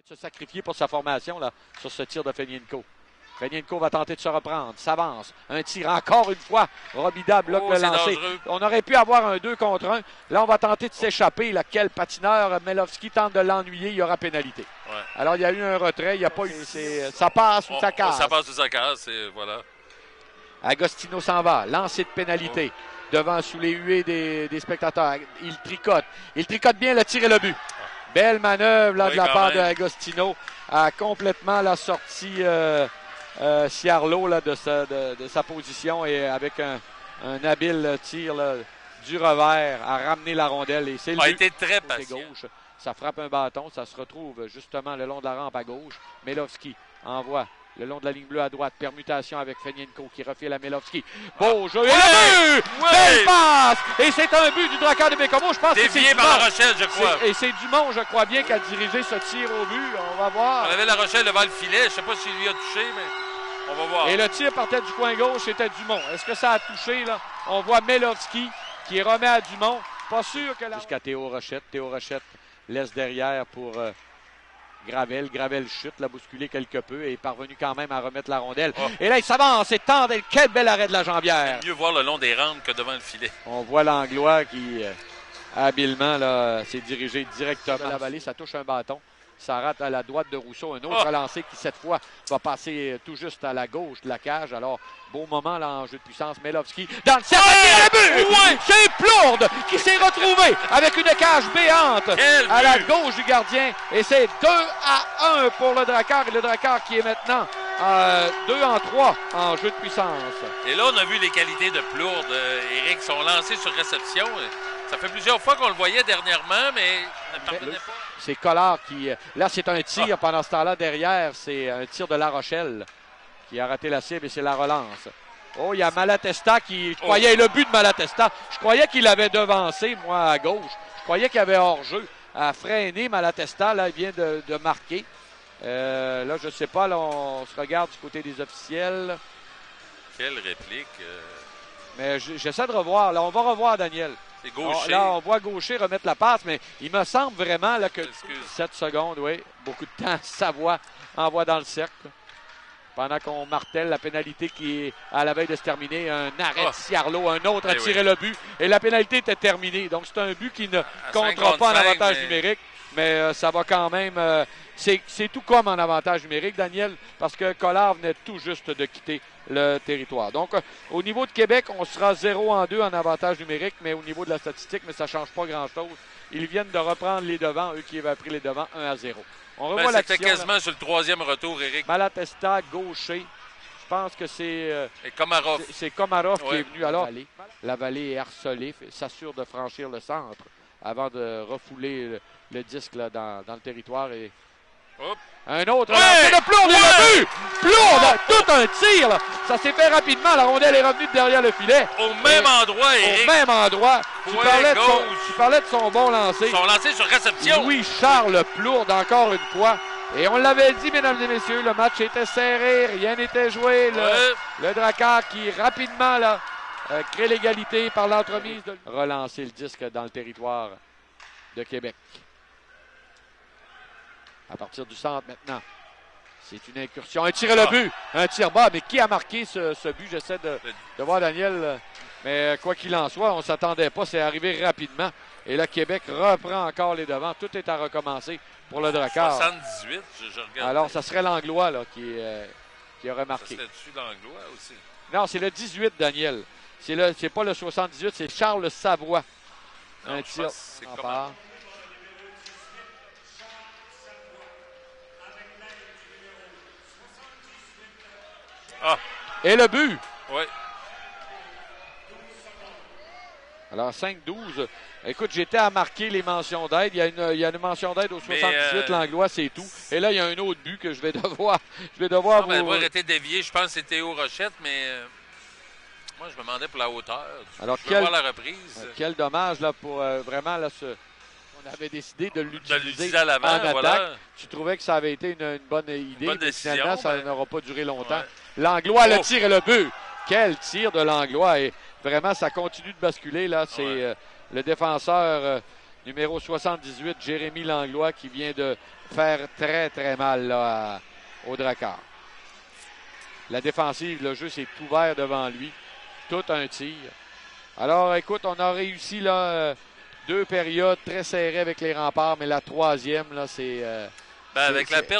De se sacrifier pour sa formation là, sur ce tir de Fenienko. Fenienko va tenter de se reprendre, s'avance. Un tir encore une fois. Robida bloque le lancer. Dangereux. On aurait pu avoir un 2 contre 1. Là, on va tenter de s'échapper. Quel patineur. Melovski tente de l'ennuyer. Il y aura pénalité. Ouais. Alors, il y a eu un retrait. Il n'y a pas eu. Ça passe ou ça casse. Ça passe ou ça casse. Voilà. Agostino s'en va. Lancer de pénalité. Devant, sous les huées des spectateurs. Il tricote. Il tricote bien le tir et le but. Belle manœuvre là, de la part d'Agostino. A complètement la sortie Ciarlo là, de sa position et avec un habile tir là, du revers à ramener la rondelle. Et c'est le but. Été très patient. Gauche. Ça frappe un bâton. Ça se retrouve justement le long de la rampe à gauche. Melovski envoie le long de la ligne bleue à droite. Permutation avec Fenienko qui refile à Melovski. Beau jeu. Et le but! Belle passe! Et c'est un but du Drakkar de Baie-Comeau. Je pense que c'est dévié par La Rochelle, je crois. Et c'est Dumont, je crois bien, qui a dirigé ce tir au but. On va voir. On avait La Rochelle devant le filet. Je ne sais pas s'il lui a touché, mais on va voir. Et le tir partait du coin gauche, c'était Dumont. Est-ce que ça a touché, là? On voit Melovski qui remet à Dumont. Pas sûr que jusqu'à Théo Rochette. Théo Rochette laisse derrière pour Gravel. Gravel chute, l'a bousculé quelque peu et est parvenu quand même à remettre la rondelle. Oh. Et là, il s'avance et tente. Quel bel arrêt de la jambière. Mieux voir le long des rampes que devant le filet. On voit l'Anglois qui, habilement, là, s'est dirigé directement à la vallée. Ça touche un bâton. Ça rate à la droite de Rousseau. Un autre lancé qui, cette fois, va passer tout juste à la gauche de la cage. Alors, beau moment là en jeu de puissance. Melovski dans le cercle. Ouais! C'est Plourde qui s'est retrouvé avec une cage béante à la gauche du gardien. Et c'est 2-1 pour le Drakkar. Et le Drakkar qui est maintenant 2-3 en jeu de puissance. Et là, on a vu les qualités de Plourde. Éric, son lancé sur réception. Ça fait plusieurs fois qu'on le voyait dernièrement, mais ne parvenait pas. C'est Collard qui... Là, c'est un tir pendant ce temps-là derrière. C'est un tir de La Rochelle qui a raté la cible et c'est la relance. Oh, il y a Malatesta qui... Je croyais le but de Malatesta. Je croyais qu'il avait devancé, moi, à gauche. Je croyais qu'il y avait hors-jeu. À freiner Malatesta, là, il vient de marquer. Là, je ne sais pas, là, on se regarde du côté des officiels. Quelle réplique. Mais j'essaie de revoir. Là, on va revoir, Daniel. C'est Gaucher. Là, on voit Gaucher remettre la passe, mais il me semble vraiment là, que 7 secondes, oui, beaucoup de temps, Savoie envoie dans le cercle. Pendant qu'on martèle la pénalité qui est à la veille de se terminer, un arrêt de Ciarlo, un autre a tiré le but, et la pénalité était terminée. Donc, c'est un but qui ne comptera pas en avantage numérique, mais ça va quand même... c'est tout comme en avantage numérique, Daniel, parce que Collard venait tout juste de quitter le territoire. Donc, au niveau de Québec, on sera 0-2 en avantage numérique, mais au niveau de la statistique, mais ça ne change pas grand-chose. Ils viennent de reprendre les devants, eux qui avaient pris les devants 1-0. On revoit l'action. C'était quasiment sur le troisième retour, Éric. Malatesta, Gaucher. Je pense que c'est... Et Komarov. C'est Komarov qui est venu. Alors, la vallée est harcelée, s'assure de franchir le centre avant de refouler le disque là, dans le territoire et... Un autre lancé de Plourde et le but! Plourde! Tout un tir! Là. Ça s'est fait rapidement. La rondelle est revenue de derrière le filet. Au même endroit, Éric. Au même endroit. Tu parlais de son bon lancer. Son lancer sur réception. Louis-Charles Plourde, encore une fois. Et on l'avait dit, mesdames et messieurs, le match était serré. Rien n'était joué. Le Drakkar qui, rapidement, là, crée l'égalité par l'entremise de relancer le disque dans le territoire de Québec. À partir du centre maintenant. C'est une incursion. Un tir et le but. Un tir bas. Mais qui a marqué ce but? J'essaie de voir Daniel. Mais quoi qu'il en soit, on ne s'attendait pas. C'est arrivé rapidement. Et là, Québec reprend encore les devants. Tout est à recommencer pour le Drakkar. 78, je regarde. Alors, ça serait l'Anglois là, qui aurait marqué. Ça serait-tu l'Anglois aussi? Non, c'est le 18, Daniel. C'est pas le 78, c'est Charles Savoie. Non, un tir. C'est comment? Et le but. Oui. Alors, 5-12. Écoute, j'étais à marquer les mentions d'aide. Il y a une mention d'aide au 78, l'Anglois, c'est tout. Et là, il y a un autre but que je vais devoir vous... Elle va arrêter de dévier. Je pense que c'est Théo Rochette, mais moi, je me demandais pour la hauteur. Alors, je veux voir la reprise. Quel dommage, là, pour vraiment, là, on avait décidé de l'utiliser à l'avant, en attaque. voilà. Tu trouvais que ça avait été une bonne idée, mais finalement, ça n'aura pas duré longtemps. Ouais. L'Anglois, le tir et le but. Quel tir de l'Anglois. Et vraiment, ça continue de basculer. Là, c'est le défenseur numéro 78, Jérémy Langlois, qui vient de faire très, très mal là, au Drakkar. La défensive, le jeu s'est ouvert devant lui. Tout un tir. Alors, écoute, on a réussi là, 2 périodes très serrées avec les Remparts, mais la troisième, là, c'est... avec la perte